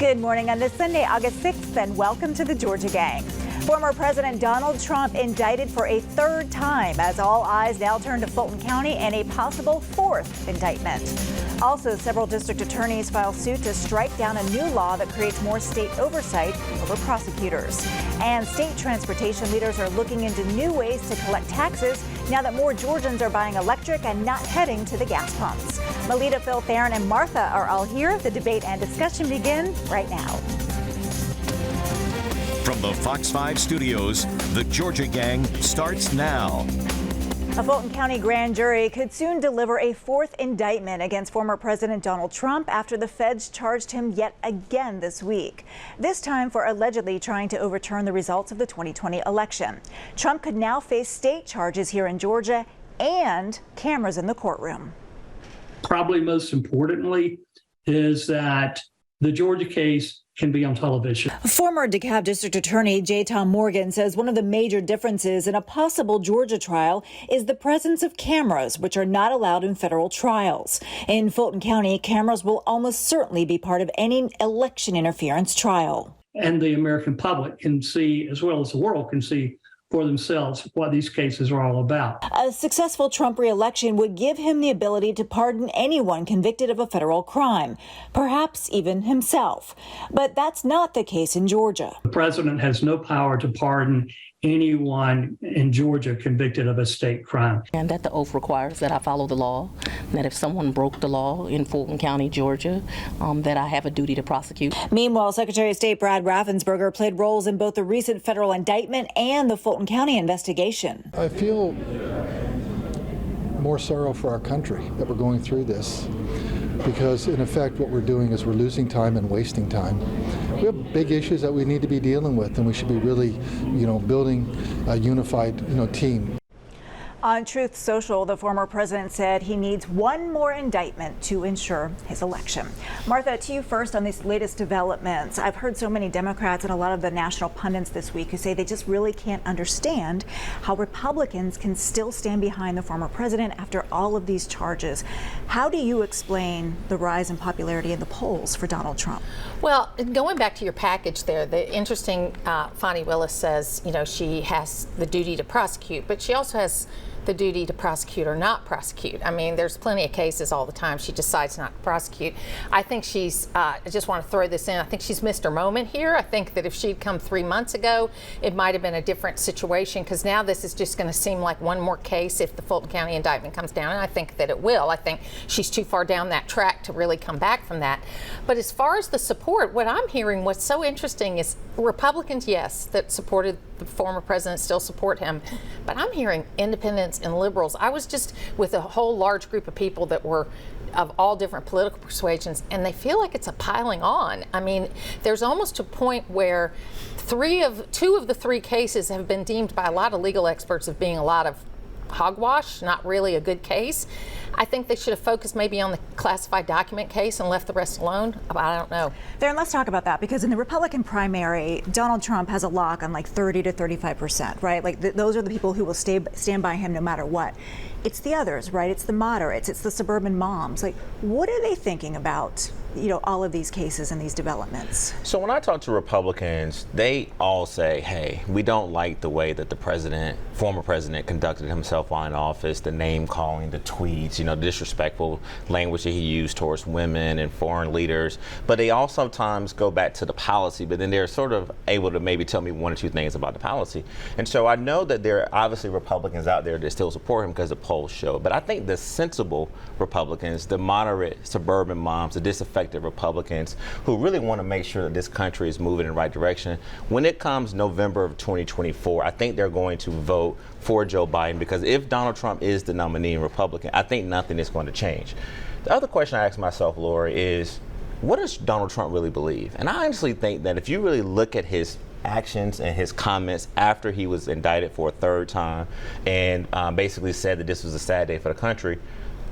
Good morning on this Sunday, August 6th, and welcome to the Georgia Gang. Former President Donald Trump indicted for a third time as all eyes now turn to Fulton County and a possible fourth indictment. Also, several district attorneys file suit to strike down a new law that creates more state oversight over prosecutors. And state transportation leaders are looking into new ways to collect taxes now that more Georgians are buying electric and not heading to the gas pumps. Melita, Phil, Theron, and Martha are all here. The debate and discussion begin right now. From the Fox 5 studios, the Georgia Gang starts now. A Fulton County grand jury could soon deliver a fourth indictment against former President Donald Trump after the feds charged him yet again this week, this time for allegedly trying to overturn the results of the 2020 election. Trump could now face state charges here in Georgia and cameras in the courtroom. Probably most importantly is that the Georgia case can be on television. Former DeKalb District Attorney J. Tom Morgan says one of the major differences in a possible Georgia trial is the presence of cameras, which are not allowed in federal trials. In Fulton County, cameras will almost certainly be part of any election interference trial. And the American public can see, as well as the world can see for themselves, what these cases are all about. A successful Trump re-election would give him the ability to pardon anyone convicted of a federal crime, perhaps even himself. But that's not the case in Georgia. The president has no power to pardon anyone in Georgia convicted of a state crime. And that the oath requires that I follow the law, that if someone broke the law in Fulton County, Georgia, that I have a duty to prosecute. Meanwhile, Secretary of State Brad Raffensperger played roles in both the recent federal indictment and the Fulton County investigation. I feel more sorrow for our country that we're going through this, because in effect what we're doing is we're losing time and wasting time. We have big issues that we need to be dealing with, and we should be really, building a unified, team. On Truth Social, the former president said he needs one more indictment to ensure his election. Martha, to you first on these latest developments. I've heard so many Democrats and a lot of the national pundits this week who say they just really can't understand how Republicans can still stand behind the former president after all of these charges. How do you explain the rise in popularity in the polls for Donald Trump? Well, going back to your package there, the interesting, Fani Willis says, she has the duty to prosecute, but she also has the duty to prosecute or not prosecute. I mean, there's plenty of cases all the time she decides not to prosecute. I think she's, I just want to throw this in, I think she's missed her moment here. I think that if she'd come 3 months ago, it might have been a different situation, because now this is just going to seem like one more case if the Fulton County indictment comes down, and I think that it will. I think she's too far down that track to really come back from that. But as far as the support, what I'm hearing, what's so interesting is Republicans, yes, that supported the former president still support him, but I'm hearing independents and liberals. I was just with a whole large group of people that were of all different political persuasions, and they feel like it's a piling on. I mean, there's almost a point where two of the three cases have been deemed by a lot of legal experts of being a lot of hogwash, not really a good case. I think they should have focused maybe on the classified document case and left the rest alone. I don't know. Theron, let's talk about that, because in the Republican primary, Donald Trump has a lock on like 30 to 35%, right? Like those are the people who will stand by him no matter what. It's the others, right? It's the moderates, it's the suburban moms. Like, what are they thinking about, all of these cases and these developments? So when I talk to Republicans, they all say, hey, we don't like the way that the former president conducted himself while in office, the name calling, the tweets, the disrespectful language that he used towards women and foreign leaders. But they all sometimes go back to the policy, but then they're sort of able to maybe tell me one or two things about the policy. And so I know that there are obviously Republicans out there that still support him because the polls show. But I think the sensible Republicans, the moderate suburban moms, the disaffected Republicans who really want to make sure that this country is moving in the right direction, when it comes November of 2024, I think they're going to vote for Joe Biden, because if Donald Trump is the nominee Republican, I think nothing is going to change. The other question I ask myself, Lori, is what does Donald Trump really believe? And I honestly think that if you really look at his actions and his comments after he was indicted for a third time and basically said that this was a sad day for the country,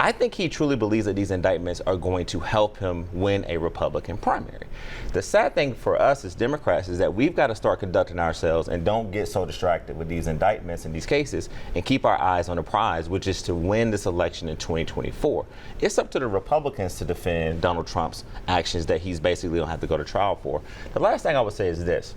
I think he truly believes that these indictments are going to help him win a Republican primary. The sad thing for us as Democrats is that we've got to start conducting ourselves and don't get so distracted with these indictments and these cases and keep our eyes on the prize, which is to win this election in 2024. It's up to the Republicans to defend Donald Trump's actions that he's basically going to have to go to trial for. The last thing I would say is this,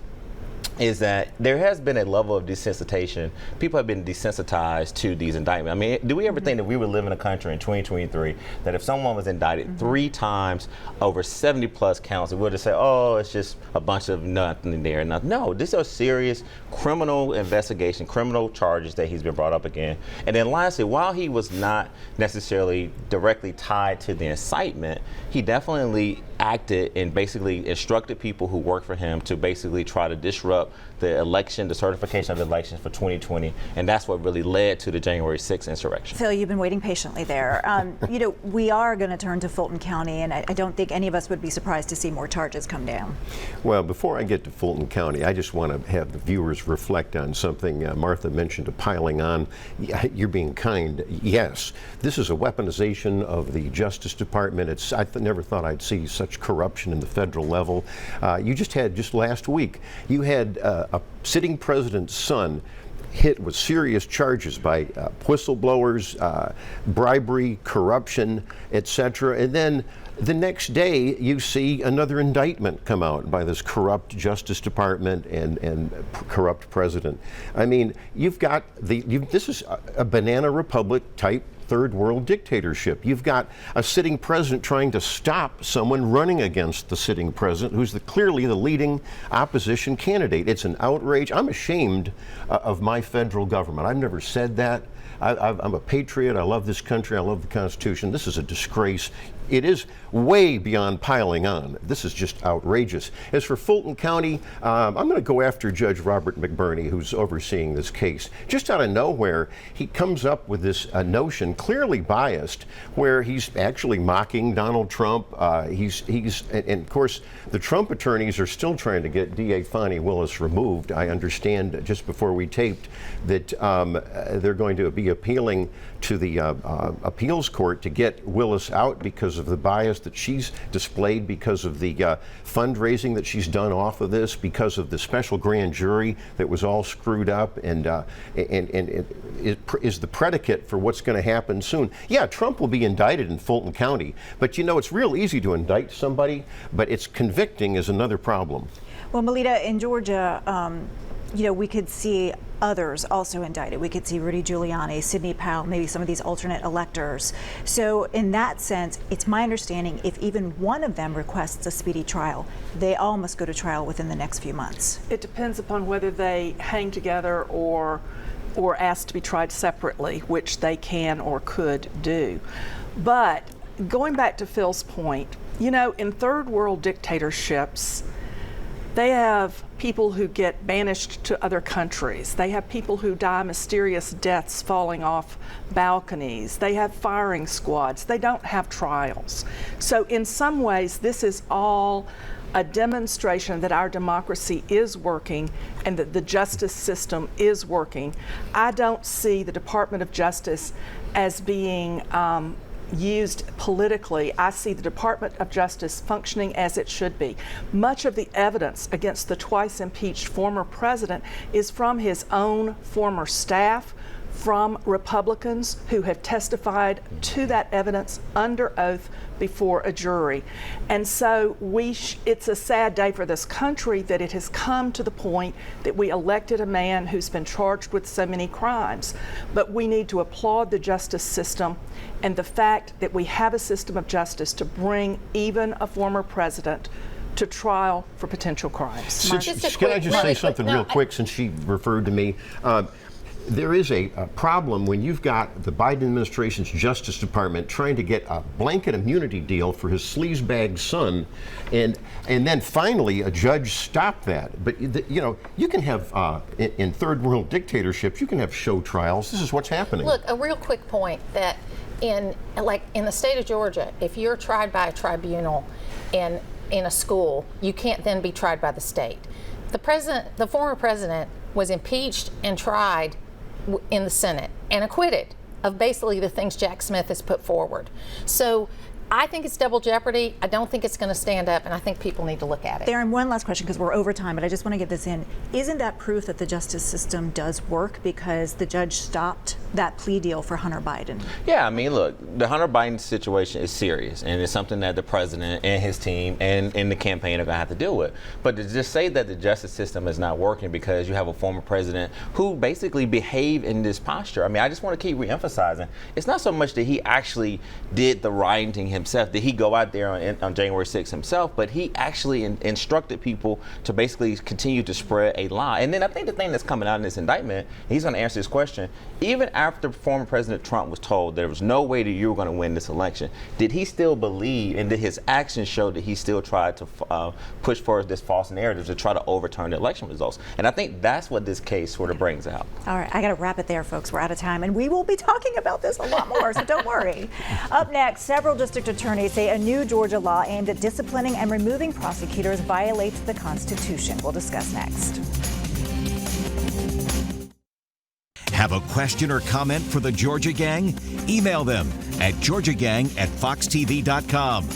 is that there has been a level of desensitization. People have been desensitized to these indictments. I mean, do we ever think that we would live in a country in 2023 that if someone was indicted 3 times over 70 plus counts, we would just say, oh, it's just a bunch of nothing there. Nothing. No, these are serious criminal investigation, criminal charges that he's been brought up again. And then lastly, while he was not necessarily directly tied to the incitement, he definitely acted and basically instructed people who work for him to basically try to disrupt the election, the certification of the elections for 2020, and that's what really led to the January 6th insurrection. Phil, you've been waiting patiently there. You know, we are going to turn to Fulton County, and I don't think any of us would be surprised to see more charges come down. Well, before I get to Fulton County, I just want to have the viewers reflect on something Martha mentioned, piling on. You're being kind. Yes, this is a weaponization of the Justice Department. I never thought I'd see such corruption in the federal level. You just last week, you had a sitting president's son hit with serious charges by whistleblowers, bribery, corruption, etc. And then the next day, you see another indictment come out by this corrupt Justice Department and corrupt president. I mean, you've got this is a banana republic type third world dictatorship. You've got a sitting president trying to stop someone running against the sitting president who's clearly the leading opposition candidate. It's an outrage. I'm ashamed of my federal government. I've never said that. I'm a patriot. I love this country. I love the Constitution. This is a disgrace. It is way beyond piling on. This is just outrageous. As for Fulton County, I'm going to go after Judge Robert McBurney, who's overseeing this case. Just out of nowhere, he comes up with this notion, clearly biased, where he's actually mocking Donald Trump. And of course, the Trump attorneys are still trying to get DA Fani Willis removed. I understand just before we taped that they're going to be appealing to the appeals court to get Willis out because of the bias that she's displayed, because of the fundraising that she's done off of this, because of the special grand jury that was all screwed up, and it is the predicate for what's going to happen soon. Yeah, Trump will be indicted in Fulton County, but you know, it's real easy to indict somebody, but it's convicting is another problem. Well, Melita, in Georgia, you know, we could see others also indicted. We could see Rudy Giuliani, Sidney Powell, maybe some of these alternate electors. So in that sense, it's my understanding if even one of them requests a speedy trial, they all must go to trial within the next few months. It depends upon whether they hang together or asked to be tried separately, which they can or could do. But going back to Phil's point, you know, in third world dictatorships, they have people who get banished to other countries. They have people who die mysterious deaths falling off balconies. They have firing squads. They don't have trials. So in some ways, this is all a demonstration that our democracy is working and that the justice system is working. I don't see the Department of Justice as being used politically. I see the Department of Justice functioning as it should be. Much of the evidence against the twice impeached former president is from his own former staff, from Republicans who have testified to that evidence under oath before a jury. And so it's a sad day for this country that it has come to the point that we elected a man who's been charged with so many crimes. But we need to applaud the justice system and the fact that we have a system of justice to bring even a former president to trial for potential crimes. Can I just say something real quick since she referred to me? There is a problem when you've got the Biden administration's Justice Department trying to get a blanket immunity deal for his sleazebag son, and then finally a judge stopped that. But you know, you can have in third world dictatorships, you can have show trials. This is what's happening. Look, a real quick point that in the state of Georgia, if you're tried by a tribunal in a school, you can't then be tried by the state. The former president was impeached and tried in the Senate and acquitted of basically the things Jack Smith has put forward. So I think it's double jeopardy. I don't think it's going to stand up, and I think people need to look at it. Darren, one last question because we're over time, but I just want to get this in. Isn't that proof that the justice system does work because the judge stopped that plea deal for Hunter Biden? Yeah, I mean, look, the Hunter Biden situation is serious, and it's something that the president and his team and the campaign are going to have to deal with. But to just say that the justice system is not working because you have a former president who basically behaved in this posture, I mean, I just want to keep reemphasizing, it's not so much that he actually did the rioting himself, did he go out there on January 6th himself, but he actually instructed people to basically continue to spread a lie. And then I think the thing that's coming out in this indictment, he's going to answer this question, even after former President Trump was told there was no way that you were going to win this election, did he still believe, and did his actions show that he still tried to push forward this false narrative to try to overturn the election results? And I think that's what this case sort of brings out. All right, I got to wrap it there, folks. We're out of time, and we will be talking about this a lot more, so don't worry. Up next, several district attorneys say a new Georgia law aimed at disciplining and removing prosecutors violates the Constitution. We'll discuss next. Have a question or comment for the Georgia Gang? Email them at georgiagang@foxtv.com.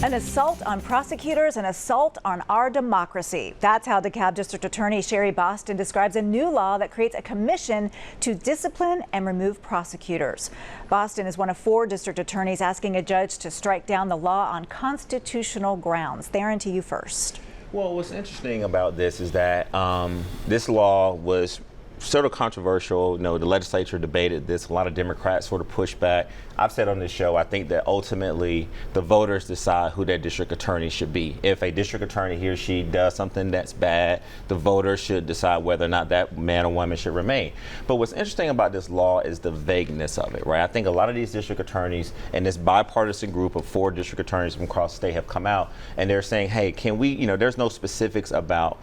An assault on prosecutors, an assault on our democracy. That's how DeKalb District Attorney Sherry Boston describes a new law that creates a commission to discipline and remove prosecutors. Boston is one of 4 district attorneys asking a judge to strike down the law on constitutional grounds. Theron, to you first. Well, what's interesting about this is that this law was sort of controversial. You know, the legislature debated this. A lot of Democrats sort of pushed back. I've said on this show, I think that ultimately the voters decide who their district attorney should be. If a district attorney, he or she, does something that's bad, the voters should decide whether or not that man or woman should remain. But what's interesting about this law is the vagueness of it, right? I think a lot of these district attorneys and this bipartisan group of 4 district attorneys from across the state have come out and they're saying, hey, can we, you know, there's no specifics about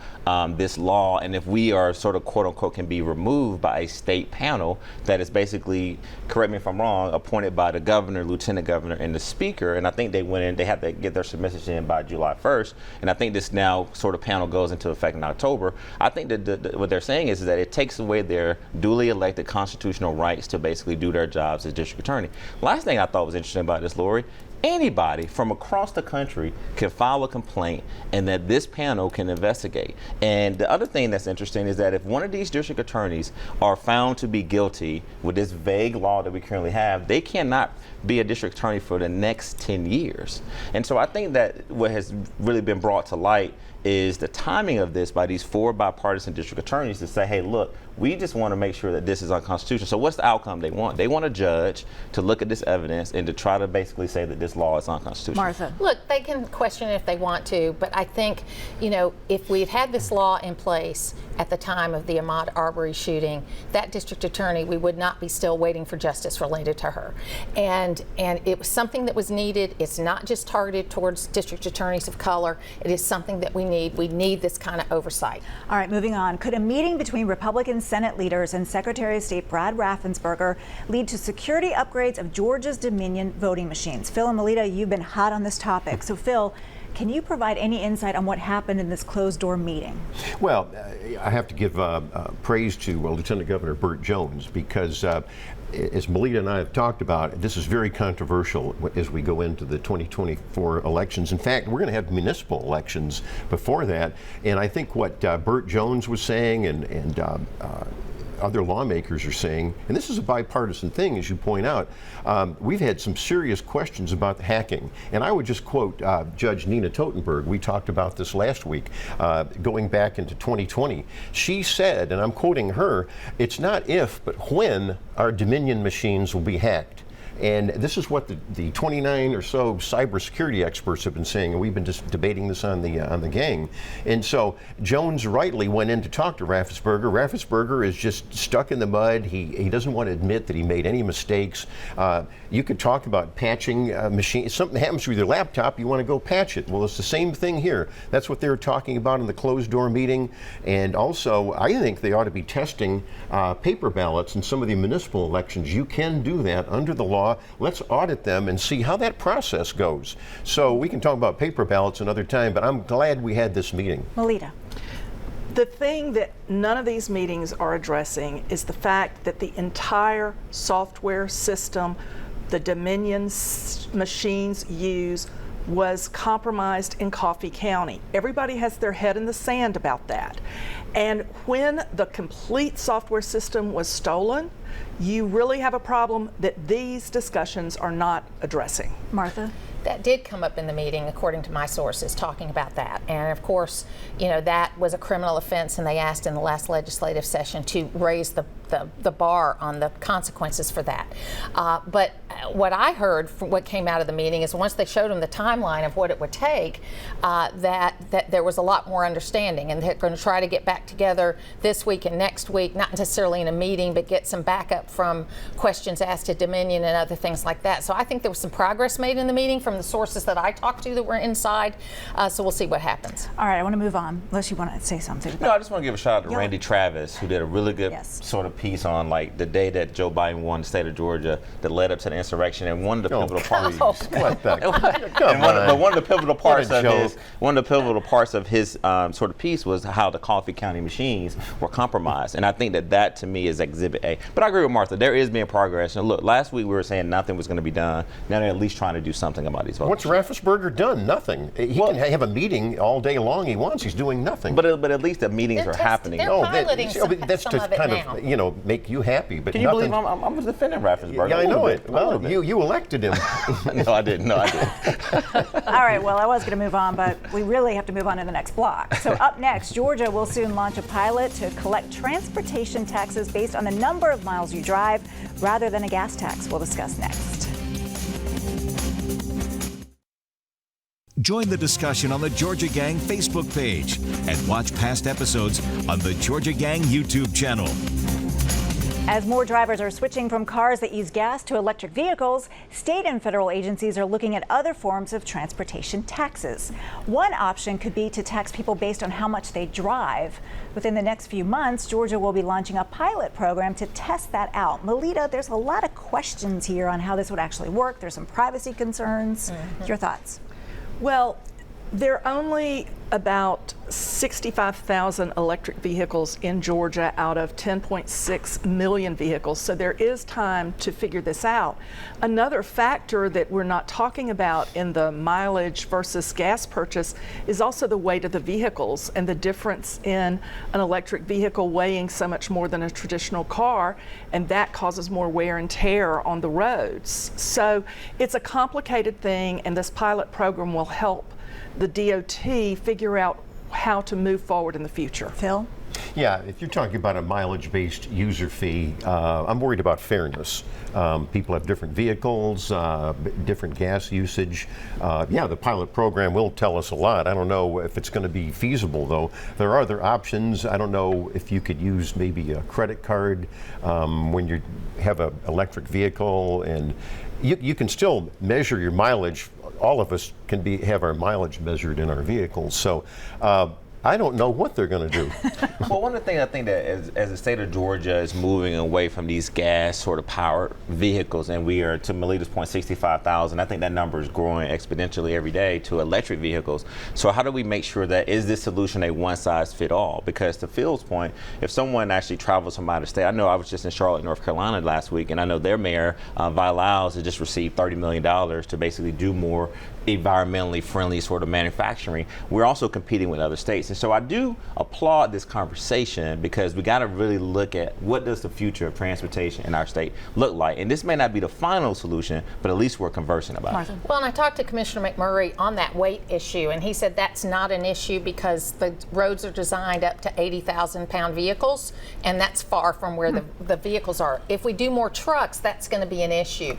this law, and if we are sort of quote unquote can be removed by a state panel that is basically, correct me if I'm wrong, appointed by the governor, lieutenant governor, and the speaker. And I think they went in, they had to get their submissions in by July 1st. And I think this now sort of panel goes into effect in October. I think that what they're saying is that it takes away their duly elected constitutional rights to basically do their jobs as district attorney. Last thing I thought was interesting about this, Lori, anybody from across the country can file a complaint and that this panel can investigate. And the other thing that's interesting is that if one of these district attorneys are found to be guilty with this vague law that we currently have, they cannot be a district attorney for the next 10 years. And so I think that what has really been brought to light is the timing of this by these 4 bipartisan district attorneys to say, hey, look, we just want to make sure that this is unconstitutional. So what's the outcome they want? They want a judge to look at this evidence and to try to basically say that this law is unconstitutional. Martha. Look, they can question it if they want to, but I think, you know, if we'd had this law in place at the time of the Ahmaud Arbery shooting, that district attorney, we would not be still waiting for justice related to her. And it was something that was needed. It's not just targeted towards district attorneys of color. It is something that we need. We need this kind of oversight. All right, moving on. Could a meeting between Republican Senate leaders and Secretary of State Brad Raffensperger lead to security upgrades of Georgia's Dominion voting machines? Phil and Melita, you've been hot on this topic. So Phil, can you provide any insight on what happened in this closed-door meeting? Well, I have to give praise to Lieutenant Governor Burt Jones because as Melita and I have talked about, this is very controversial as we go into the 2024 elections. In fact, we're going to have municipal elections before that. And I think what Burt Jones was saying and other lawmakers are saying, and this is a bipartisan thing, as you point out, we've had some serious questions about the hacking. And I would just quote Judge Nina Totenberg. We talked about this last week, going back into 2020. She said, and I'm quoting her, it's not if, but when our Dominion machines will be hacked. And this is what the 29 or so cybersecurity experts have been saying, and we've been just debating this on the gang. And so Jones rightly went in to talk to Raffensperger. Raffensperger is just stuck in the mud. He doesn't want to admit that he made any mistakes. You could talk about patching machines. If something happens with your laptop, you want to go patch it. Well, it's the same thing here. That's what they were talking about in the closed-door meeting. And also, I think they ought to be testing paper ballots in some of the municipal elections. You can do that under the law. Let's audit them and see how that process goes. So we can talk about paper ballots another time, but I'm glad we had this meeting. Melita. The thing that none of these meetings are addressing is the fact that the entire software system the Dominion machines use was compromised in Coffee County. Everybody has their head in the sand about that. And when the complete software system was stolen, you really have a problem that these discussions are not addressing. Martha? That did come up in the meeting, according to my sources, talking about that. And of course, you know, that was a criminal offense, and they asked in the last legislative session to raise the bar on the consequences for that. But what I heard from what came out of the meeting is once they showed them the timeline of what it would take, that there was a lot more understanding, and they're going to try to get back together this week and next week, not necessarily in a meeting, but get some backup from questions asked to Dominion and other things like that. So I think there was some progress made in the meeting from the sources that I talked to that were inside. So we'll see what happens. All right, I want to move on, unless you want to say something. No, I just want to give a shout out to Randy Travis, who did a really good sort of piece on like the day that Joe Biden won the state of Georgia that led up to the insurrection, and one of the pivotal parts. What the? But one of the pivotal parts of his sort of piece was how the Coffee County machines were compromised, and I think that to me is Exhibit A. But I agree with Martha. There is being progress. And look, last week we were saying nothing was going to be done. Now they're at least trying to do something about these votes. What's Raffensperger done? Nothing. He can have a meeting all day long he wants. He's doing nothing. But at least the meetings are happening. They're piloting that's some to of it kind now. of, you know, make you happy. But Can you believe I'm defending Raffensperger? Yeah, I know it. Well, you elected him. No, I didn't. All right, well, I was going to move on, but we really have to move on to the next block. So up next, Georgia will soon launch a pilot to collect transportation taxes based on the number of miles you drive rather than a gas tax. We'll discuss next. Join the discussion on the Georgia Gang Facebook page and watch past episodes on the Georgia Gang YouTube channel. As more drivers are switching from cars that use gas to electric vehicles, state and federal agencies are looking at other forms of transportation taxes. One option could be to tax people based on how much they drive. Within the next few months, Georgia will be launching a pilot program to test that out. Melita, there's a lot of questions here on how this would actually work. There's some privacy concerns. Your thoughts? Well, there are only about 65,000 electric vehicles in Georgia out of 10.6 million vehicles, so there is time to figure this out. Another factor that we're not talking about in the mileage versus gas purchase is also the weight of the vehicles and the difference in an electric vehicle weighing so much more than a traditional car, and that causes more wear and tear on the roads. So it's a complicated thing, and this pilot program will help the DOT figure out how to move forward in the future. Phil? Yeah, if you're talking about a mileage-based user fee, I'm worried about fairness. People have different vehicles, different gas usage. Yeah, the pilot program will tell us a lot. I don't know if it's going to be feasible, though. There are other options. I don't know if you could use maybe a credit card when you have an electric vehicle, and you can still measure your mileage. All of us can have our mileage measured in our vehicles. So I don't know what they're going to do. Well, one of the things I think that as the state of Georgia is moving away from these gas sort of powered vehicles, and we are, to Melita's point, 65,000, I think that number is growing exponentially every day to electric vehicles. So how do we make sure that is this solution a one size fit all? Because to Phil's point, if someone actually travels from out of state, I know I was just in Charlotte, North Carolina last week, and I know their mayor, Vilaus, has just received $30 million to basically do more environmentally friendly sort of manufacturing. We're also competing with other states. And so I do applaud this conversation, because we got to really look at what does the future of transportation in our state look like. And this may not be the final solution, but at least we're conversing about it. Well, and I talked to Commissioner McMurray on that weight issue, and he said that's not an issue because the roads are designed up to 80,000 pound vehicles, and that's far from where the vehicles are. If we do more trucks, that's going to be an issue.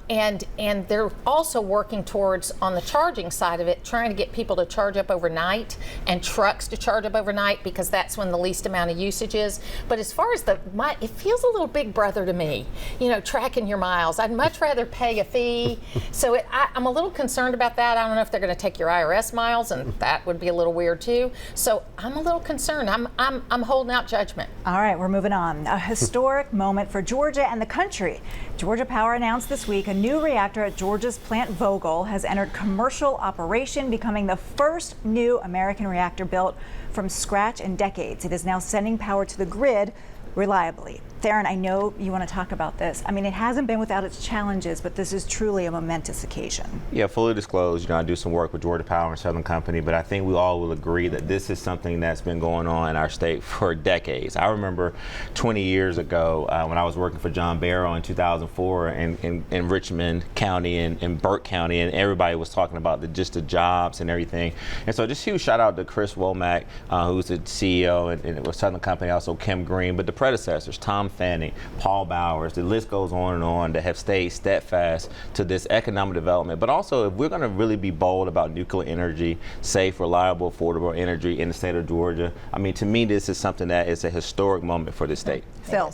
And they're also working towards, on the charging side of it, trying to get people to charge up overnight and trucks to charge up overnight, because that's when the least amount of usage is. But as far as it feels a little big brother to me, you know, tracking your miles. I'd much rather pay a fee. So I'm a little concerned about that. I don't know if they're going to take your IRS miles, and that would be a little weird too. So I'm a little concerned. I'm holding out judgment. All right, we're moving on. A historic moment for Georgia and the country. Georgia Power announced this week a new reactor at Georgia's Plant Vogtle has entered commercial operation, becoming the first new American reactor reactor built from scratch in decades. It is now sending power to the grid reliably. Theron, I know you want to talk about this. I mean, it hasn't been without its challenges, but this is truly a momentous occasion. Yeah, fully disclosed, I do some work with Georgia Power and Southern Company, but I think we all will agree that this is something that's been going on in our state for decades. I remember 20 years ago when I was working for John Barrow in 2004 in Richmond County and Burke County, and everybody was talking about just the jobs and everything. And so just huge shout out to Chris Womack, who's the CEO, and it was Southern Company, also Kim Green, but the predecessors, Tom Fanning, Paul Bowers, the list goes on, that have stayed steadfast to this economic development. But also, if we're going to really be bold about nuclear energy, safe, reliable, affordable energy in the state of Georgia, I mean, to me, this is something that is a historic moment for the state. Phil.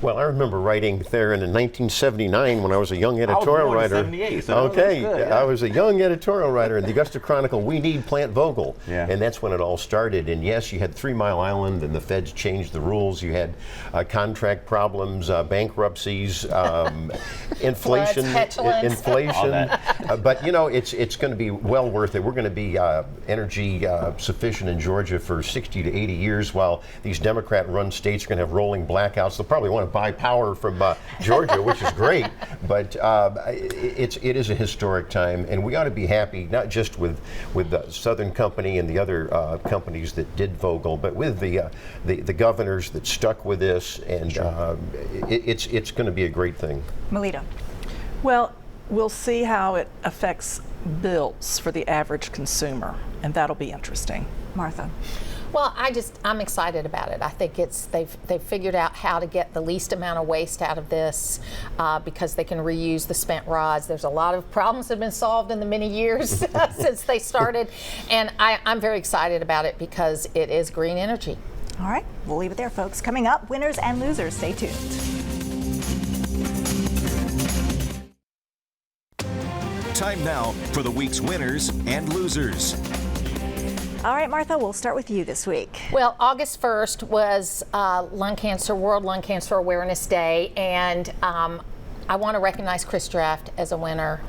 Well, I remember writing there in 1979 when I was a young editorial writer. I was born in 78, so okay, good, yeah. I was a young editorial writer in the Augusta Chronicle. We need Plant Vogtle, yeah. And that's when it all started. And yes, you had 3 Mile Island, and the feds changed the rules. You had contract problems, bankruptcies, inflation, but you know, it's going to be well worth it. We're going to be energy sufficient in Georgia for 60 to 80 years, while these Democrat-run states are going to have rolling blackouts. They'll probably want to buy power from Georgia, which is great, but it is a historic time, and we ought to be happy not just with the Southern Company and the other companies that did Vogtle, but with the governors that stuck with this, and it's going to be a great thing. Melita. Well, we'll see how it affects bills for the average consumer, and that'll be interesting. Martha. Well, I'm excited about it. I think they've figured out how to get the least amount of waste out of this because they can reuse the spent rods. There's a lot of problems that have been solved in the many years since they started, and I'm very excited about it because it is green energy. All right, we'll leave it there, folks. Coming up, winners and losers. Stay tuned. Time now for the week's winners and losers. All right, Martha, we'll start with you this week. Well, August 1st was World Lung Cancer Awareness Day, and I want to recognize Chris Draft as a winner.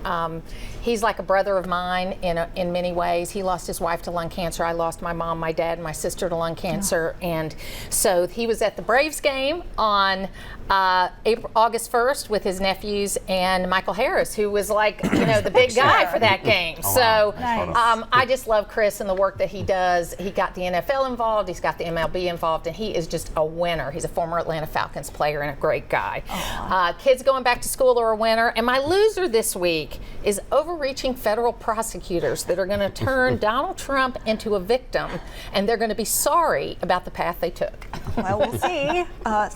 He's like a brother of mine in many ways. He lost his wife to lung cancer. I lost my mom, my dad, and my sister to lung cancer. And so he was at the Braves game on August 1st with his nephews and Michael Harris, who was like, the big guy for that game. Oh, so nice. I just love Chris and the work that he does. He got the NFL involved. He's got the MLB involved, and he is just a winner. He's a former Atlanta Falcons player and a great guy. Kids going back to school are a winner. And my loser this week is overreaching federal prosecutors that are going to turn Donald Trump into a victim, and they're going to be sorry about the path they took. Well, we'll see.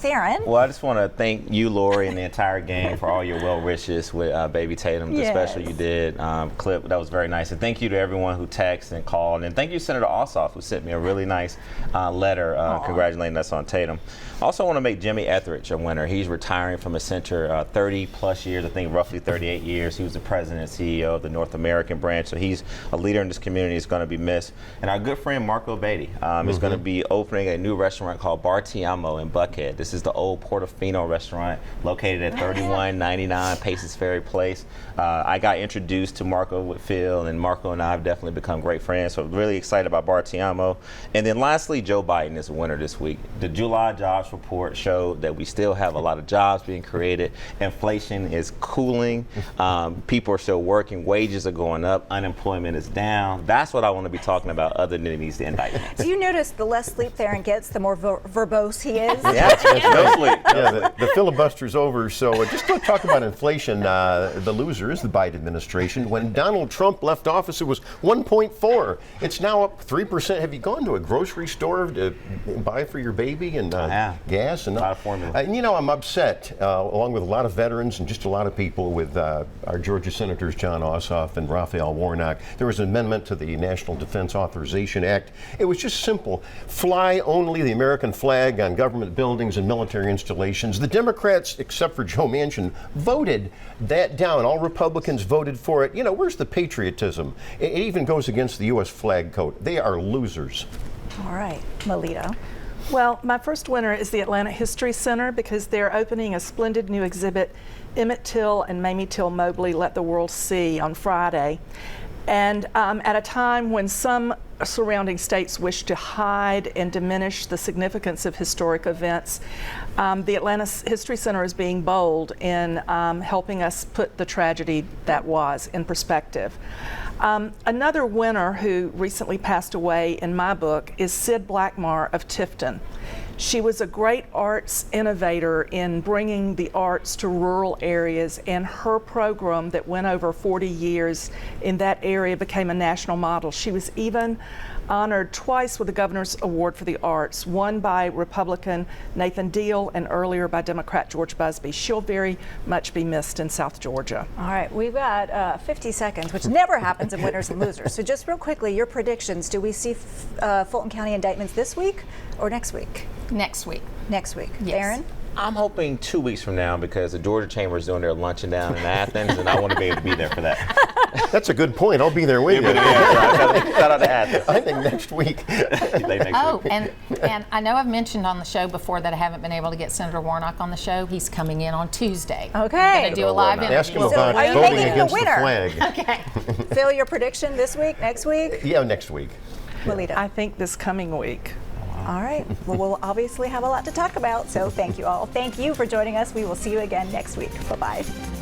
Theron. Well, I just want to thank you, Lori, and the entire gang for all your well wishes with Baby Tatum, the special you did, clip. That was very nice. And thank you to everyone who texted and called. And thank you, Senator Ossoff, who sent me a really nice letter congratulating us on Tatum. I also want to make Jimmy Etheridge a winner. He's retiring from a center 30 plus years, I think roughly 38 years. He was the president and CEO of the North American branch, so he's a leader in this community. He's going to be missed. And our good friend Marco Beatty is going to be opening a new restaurant called Bar Ti Amo in Buckhead. This is the old Portofino restaurant located at 3199 Paces Ferry Place. I got introduced to Marco with Phil, and Marco and I have definitely become great friends, so really excited about Bar Ti Amo. And then lastly, Joe Biden is a winner this week. The July jobs report showed that we still have a lot of jobs being created. Inflation is cooling. People are still working. Wages are going up. Unemployment is down. That's what I want to be talking about other than these indictments. Do you notice the less sleep Theron gets, the more verbose he is? Yeah, no sleep. Yeah, the filibuster's over, so just to talk about inflation, the loser is the Biden administration. When Donald Trump left office, it was 1.4. It's now up 3%. Have you gone to a grocery store to buy for your baby and gas? And a lot of formula. And I'm upset, along with a lot of veterans and just a lot of people, with our Georgia Senators John Ossoff and Raphael Warnock. There was an amendment to the National Defense Authorization Act. It was just simple. Fly only the American flag on government buildings and military installations. The Democrats, except for Joe Manchin, voted that down. All Republicans voted for it. Where's the patriotism? It even goes against the U.S. flag code. They are losers. All right, Melita. Well, my first winner is the Atlanta History Center because they're opening a splendid new exhibit, Emmett Till and Mamie Till Mobley Let the World See, on Friday. And at a time when some surrounding states wish to hide and diminish the significance of historic events, the Atlanta History Center is being bold in helping us put the tragedy that was in perspective. Another winner who recently passed away in my book is Sid Blackmar of Tifton. She was a great arts innovator in bringing the arts to rural areas, and her program that went over 40 years in that area became a national model. She was even honored twice with the Governor's Award for the Arts, one by Republican Nathan Deal and earlier by Democrat George Busby. She'll very much be missed in South Georgia. All right, we've got 50 seconds, which never happens in winners and losers. So just real quickly, your predictions. Do we see Fulton County indictments this week or next week? Next week. Next week. Yes. Aaron? I'm hoping 2 weeks from now because the Georgia Chamber is doing their luncheon down in Athens, and I want to be able to be there for that. That's a good point. I'll be there with you. Shout out to Athens. I think next week. And I know I've mentioned on the show before that I haven't been able to get Senator Warnock on the show. He's coming in on Tuesday. Okay. We're going to do a live interview. Ask him So about are you voting making him the against the winner? flag. Okay. Phil, your prediction this week, next week? Yeah, next week. Melita? I think this coming week. All right. Well, we'll obviously have a lot to talk about, so thank you all. Thank you for joining us. We will see you again next week. Bye-bye.